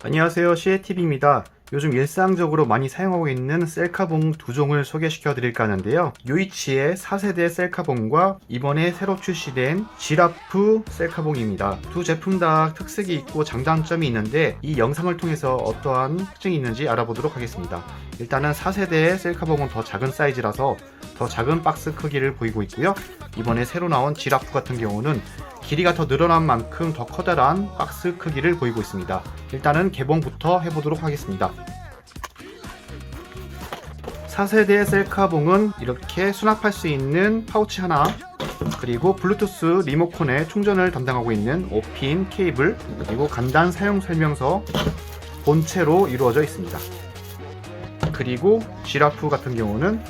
안녕하세요, 시에TV입니다. 요즘 일상적으로 많이 사용하고 있는 셀카봉 두 종을 소개시켜 드릴까 하는데요. 요이치의 4세대 셀카봉과 이번에 새로 출시된 지라프 셀카봉입니다. 두 제품 다 특색이 있고 장단점이 있는데 이 영상을 통해서 어떠한 특징이 있는지 알아보도록 하겠습니다. 일단은 4세대의 셀카봉은 더 작은 사이즈라서 더 작은 박스 크기를 보이고 있고요. 이번에 새로 나온 지라프 같은 경우는 길이가 더 늘어난 만큼 더 커다란 박스 크기를 보이고 있습니다. 일단은 개봉부터 해보도록 하겠습니다. 4세대 셀카봉은 이렇게 수납할 수 있는 파우치 하나, 그리고 블루투스 리모컨의 충전을 담당하고 있는 5핀 케이블, 그리고 간단 사용 설명서 본체로 이루어져 있습니다. 그리고 지라프 같은 경우는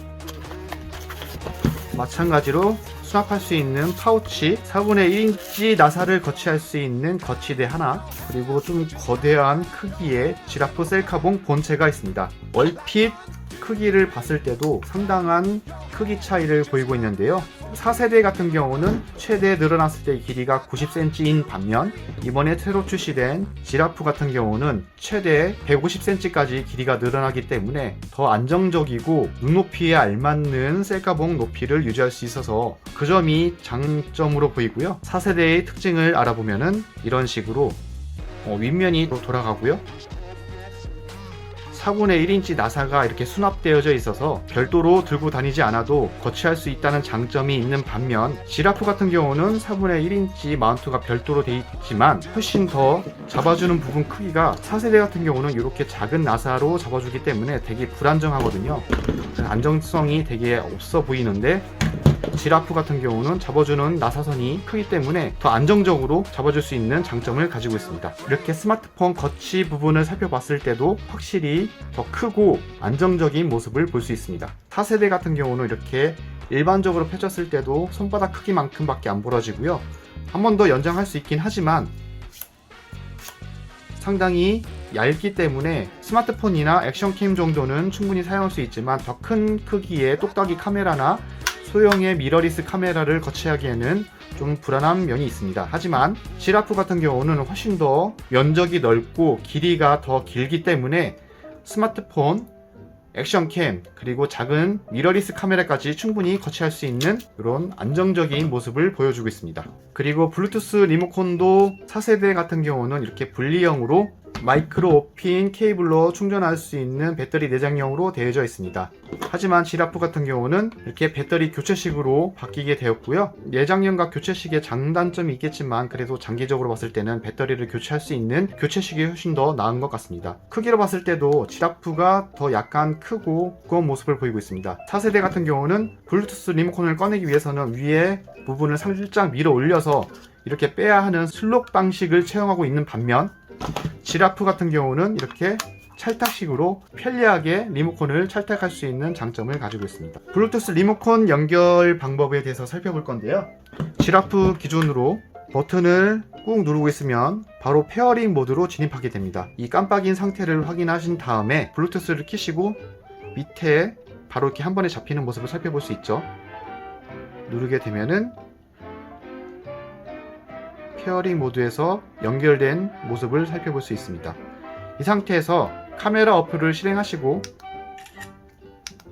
마찬가지로 수납할 수 있는 파우치, 4분의 1인치 나사를 거치할 수 있는 거치대 하나, 그리고 좀 거대한 크기의 지라프 셀카봉 본체가 있습니다. 얼핏 크기를 봤을 때도 상당한 크기 차이를 보이고 있는데요. 4세대 같은 경우는 최대 늘어났을 때 길이가 90cm인 반면 이번에 새로 출시된 지라프 같은 경우는 최대 150cm까지 길이가 늘어나기 때문에 더 안정적이고 눈높이에 알맞는 셀카봉 높이를 유지할 수 있어서 그 점이 장점으로 보이고요. 4세대의 특징을 알아보면은 이런 식으로 윗면이 돌아가고요. 4분의 1인치 나사가 이렇게 수납되어져 있어서 별도로 들고 다니지 않아도 거치할 수 있다는 장점이 있는 반면 지라프 같은 경우는 4분의 1인치 마운트가 별도로 되어 있지만 훨씬 더 잡아주는 부분 크기가 4세대 같은 경우는 이렇게 작은 나사로 잡아주기 때문에 되게 불안정하거든요. 안정성이 되게 없어 보이는데 지라프 같은 경우는 잡아주는 나사선이 크기 때문에 더 안정적으로 잡아줄 수 있는 장점을 가지고 있습니다. 이렇게 스마트폰 거치 부분을 살펴봤을 때도 확실히 더 크고 안정적인 모습을 볼 수 있습니다. 4세대 같은 경우는 이렇게 일반적으로 펴졌을 때도 손바닥 크기만큼밖에 안 벌어지고요. 한 번 더 연장할 수 있긴 하지만 상당히 얇기 때문에 스마트폰이나 액션캠 정도는 충분히 사용할 수 있지만 더 큰 크기의 똑딱이 카메라나 소형의 미러리스 카메라를 거치하기에는 좀 불안한 면이 있습니다. 하지만 지라프 같은 경우는 훨씬 더 면적이 넓고 길이가 더 길기 때문에 스마트폰, 액션캠, 그리고 작은 미러리스 카메라까지 충분히 거치할 수 있는 이런 안정적인 모습을 보여주고 있습니다. 그리고 블루투스 리모컨도 4세대 같은 경우는 이렇게 분리형으로 마이크로 5핀 케이블로 충전할 수 있는 배터리 내장형으로 되어져 있습니다. 하지만 지라프 같은 경우는 이렇게 배터리 교체식으로 바뀌게 되었고요. 내장형과 교체식의 장단점이 있겠지만 그래도 장기적으로 봤을 때는 배터리를 교체할 수 있는 교체식이 훨씬 더 나은 것 같습니다. 크기로 봤을 때도 지라프가 더 약간 크고 무거운 모습을 보이고 있습니다. 4세대 같은 경우는 블루투스 리모컨을 꺼내기 위해서는 위에 부분을 살짝 밀어 올려서 이렇게 빼야 하는 슬롯 방식을 채용하고 있는 반면 지라프 같은 경우는 이렇게 찰탁식으로 편리하게 리모컨을 찰탁할 수 있는 장점을 가지고 있습니다. 블루투스 리모컨 연결 방법에 대해서 살펴볼 건데요. 지라프 기준으로 버튼을 꾹 누르고 있으면 바로 페어링 모드로 진입하게 됩니다. 이 깜빡인 상태를 확인하신 다음에 블루투스를 켜시고 밑에 바로 이렇게 한 번에 잡히는 모습을 살펴볼 수 있죠. 누르게 되면은 페어링 모드에서 연결된 모습을 살펴볼 수 있습니다. 이 상태에서 카메라 어플을 실행하시고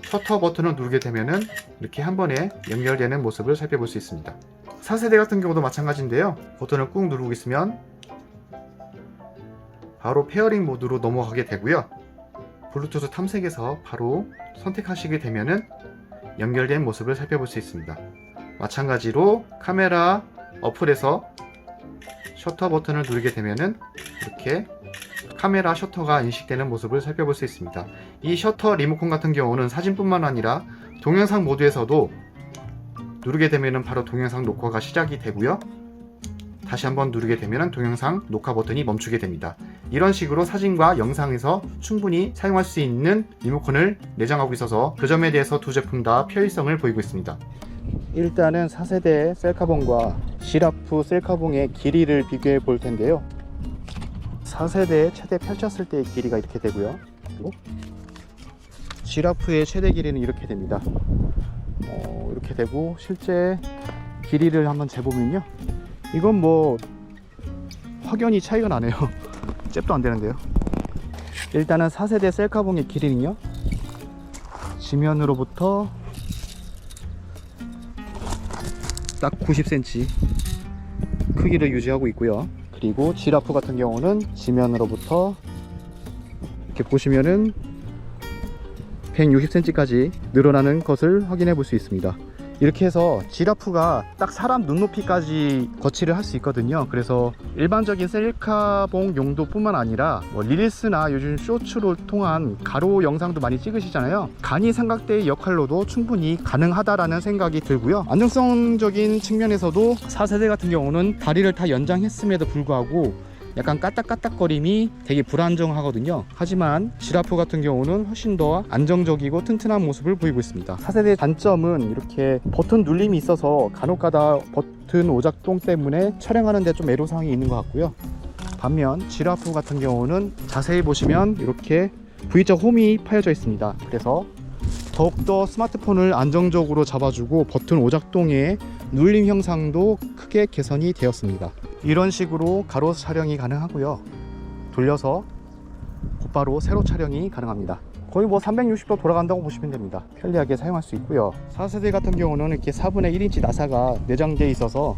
셔터 버튼을 누르게 되면은 이렇게 한 번에 연결되는 모습을 살펴볼 수 있습니다. 4세대 같은 경우도 마찬가지인데요. 버튼을 꾹 누르고 있으면 바로 페어링 모드로 넘어가게 되고요. 블루투스 탐색에서 바로 선택하시게 되면은 연결된 모습을 살펴볼 수 있습니다. 마찬가지로 카메라 어플에서 셔터 버튼을 누르게 되면은 이렇게 카메라 셔터가 인식되는 모습을 살펴볼 수 있습니다. 이 셔터 리모컨 같은 경우는 사진뿐만 아니라 동영상 모드에서도 누르게 되면은 바로 동영상 녹화가 시작이 되고요. 다시 한번 누르게 되면은 동영상 녹화 버튼이 멈추게 됩니다. 이런 식으로 사진과 영상에서 충분히 사용할 수 있는 리모컨을 내장하고 있어서 그 점에 대해서 두 제품 다 편의성을 보이고 있습니다. 일단은 4세대 셀카봉과 지라프 셀카봉의 길이를 비교해 볼 텐데요. 4세대 최대 펼쳤을 때의 길이가 이렇게 되고요. 그리고 지라프의 최대 길이는 이렇게 됩니다. 이렇게 되고 실제 길이를 한번 재보면요. 이건 뭐 확연히 차이가 나네요. 잽도 안 되는데요. 일단은 4세대 셀카봉의 길이는요, 지면으로부터 딱 90cm 크기를 유지하고 있고요. 그리고 지라프 같은 경우는 지면으로부터 이렇게 보시면은 160cm까지 늘어나는 것을 확인해 볼 수 있습니다. 이렇게 해서 지라프가 딱 사람 눈높이까지 거치를 할 수 있거든요. 그래서 일반적인 셀카봉 용도뿐만 아니라 릴스나 요즘 쇼츠를 통한 가로 영상도 많이 찍으시잖아요. 간이 삼각대의 역할로도 충분히 가능하다라는 생각이 들고요. 안정성적인 측면에서도 4세대 같은 경우는 다리를 다 연장했음에도 불구하고 약간 까딱까딱거림이 되게 불안정하거든요. 하지만 지라프 같은 경우는 훨씬 더 안정적이고 튼튼한 모습을 보이고 있습니다. 4세대 단점은 이렇게 버튼 눌림이 있어서 간혹가다 버튼 오작동 때문에 촬영하는데 좀 애로사항이 있는 것 같고요. 반면 지라프 같은 경우는 자세히 보시면 이렇게 V자 홈이 파여져 있습니다. 그래서 더욱더 스마트폰을 안정적으로 잡아주고 버튼 오작동의 눌림 형상도 크게 개선이 되었습니다. 이런 식으로 가로 촬영이 가능하고요. 돌려서 곧바로 세로 촬영이 가능합니다. 거의 360도 돌아간다고 보시면 됩니다. 편리하게 사용할 수 있고요. 4세대 같은 경우는 이렇게 4분의 1인치 나사가 내장되어 있어서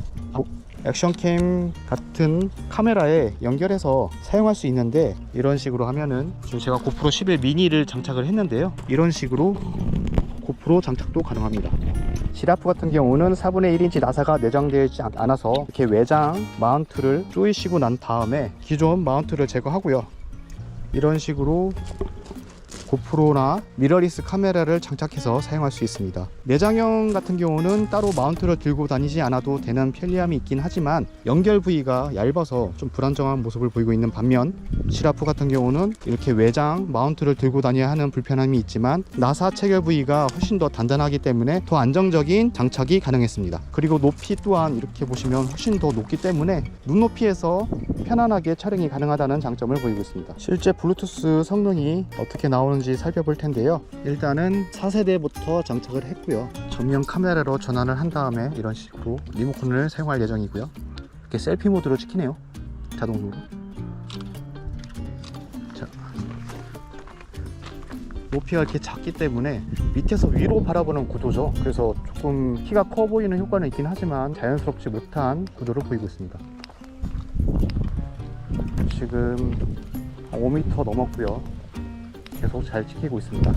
액션캠 같은 카메라에 연결해서 사용할 수 있는데, 이런 식으로 하면은 지금 제가 고프로 11 미니를 장착을 했는데요, 이런 식으로 고프로 장착도 가능합니다. 지라프 같은 경우는 4분의 1인치 나사가 내장되어 있지 않아서 이렇게 외장 마운트를 조이시고 난 다음에 기존 마운트를 제거하고요, 이런 식으로 고프로나 미러리스 카메라를 장착해서 사용할 수 있습니다. 내장형 같은 경우는 따로 마운트를 들고 다니지 않아도 되는 편리함이 있긴 하지만 연결 부위가 얇아서 좀 불안정한 모습을 보이고 있는 반면, 지라프 같은 경우는 이렇게 외장 마운트를 들고 다녀야 하는 불편함이 있지만 나사 체결 부위가 훨씬 더 단단하기 때문에 더 안정적인 장착이 가능했습니다. 그리고 높이 또한 이렇게 보시면 훨씬 더 높기 때문에 눈높이에서 편안하게 촬영이 가능하다는 장점을 보이고 있습니다. 실제 블루투스 성능이 어떻게 나오는지 살펴볼 텐데요. 일단은 4세대부터 장착을 했고요. 전면 카메라로 전환을 한 다음에 이런 식으로 리모컨을 사용할 예정이고요. 이렇게 셀피 모드로 찍히네요. 자동으로. 자, 높이가 이렇게 작기 때문에 밑에서 위로 바라보는 구도죠. 그래서 조금 키가 커 보이는 효과는 있긴 하지만 자연스럽지 못한 구도를 보이고 있습니다. 지금 5m 넘었고요. 계속 잘 찍히고 있습니다.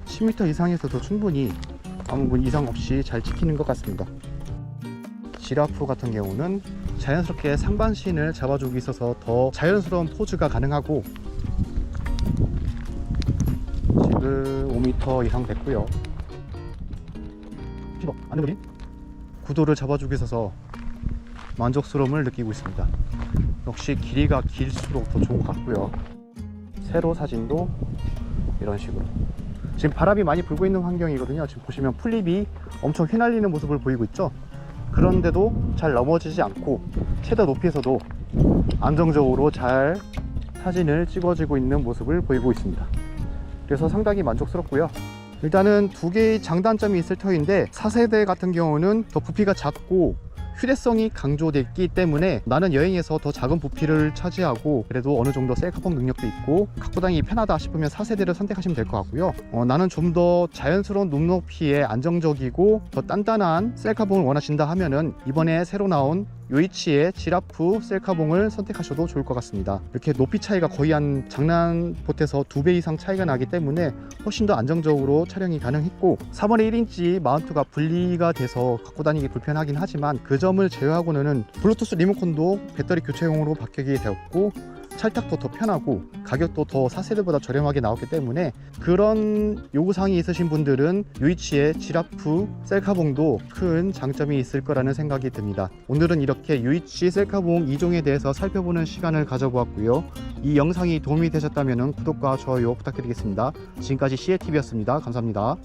10m 이상에서도 충분히 아무 이상 없이 잘 찍히는 것 같습니다. 지라프 같은 경우는 자연스럽게 상반신을 잡아주고 있어서 더 자연스러운 포즈가 가능하고, 지금 5m 이상 됐고요. 안으로 구도를 잡아주고 있어서 만족스러움을 느끼고 있습니다. 역시 길이가 길수록 더 좋은 것 같고요. 세로 사진도 이런 식으로, 지금 바람이 많이 불고 있는 환경이거든요. 지금 보시면 플립이 엄청 휘날리는 모습을 보이고 있죠. 그런데도 잘 넘어지지 않고 최대 높이에서도 안정적으로 잘 사진을 찍어지고 있는 모습을 보이고 있습니다. 그래서 상당히 만족스럽고요. 일단은 두 개의 장단점이 있을 터인데, 4세대 같은 경우는 더 부피가 작고 휴대성이 강조됐기 때문에 나는 여행에서 더 작은 부피를 차지하고 그래도 어느 정도 셀카봉 능력도 있고 갖고 다니기 편하다 싶으면 4세대를 선택하시면 될 것 같고요. 나는 좀 더 자연스러운 눈높이에 안정적이고 더 단단한 셀카봉을 원하신다 하면은 이번에 새로 나온 요이치의 지라프 셀카봉을 선택하셔도 좋을 것 같습니다. 이렇게 높이 차이가 거의 한 장난봇에서 2배 이상 차이가 나기 때문에 훨씬 더 안정적으로 촬영이 가능했고, 4분의 1인치 마운트가 분리가 돼서 갖고 다니기 불편하긴 하지만 그 점을 제외하고는 블루투스 리모컨도 배터리 교체용으로 바뀌게 되었고, 찰탁도 더 편하고 가격도 더 4세대보다 저렴하게 나왔기 때문에 그런 요구사항이 있으신 분들은 요이치의 지라프 셀카봉도 큰 장점이 있을 거라는 생각이 듭니다. 오늘은 이렇게 요이치 셀카봉 2종에 대해서 살펴보는 시간을 가져보았고요. 이 영상이 도움이 되셨다면 구독과 좋아요 부탁드리겠습니다. 지금까지 CATV였습니다. 감사합니다.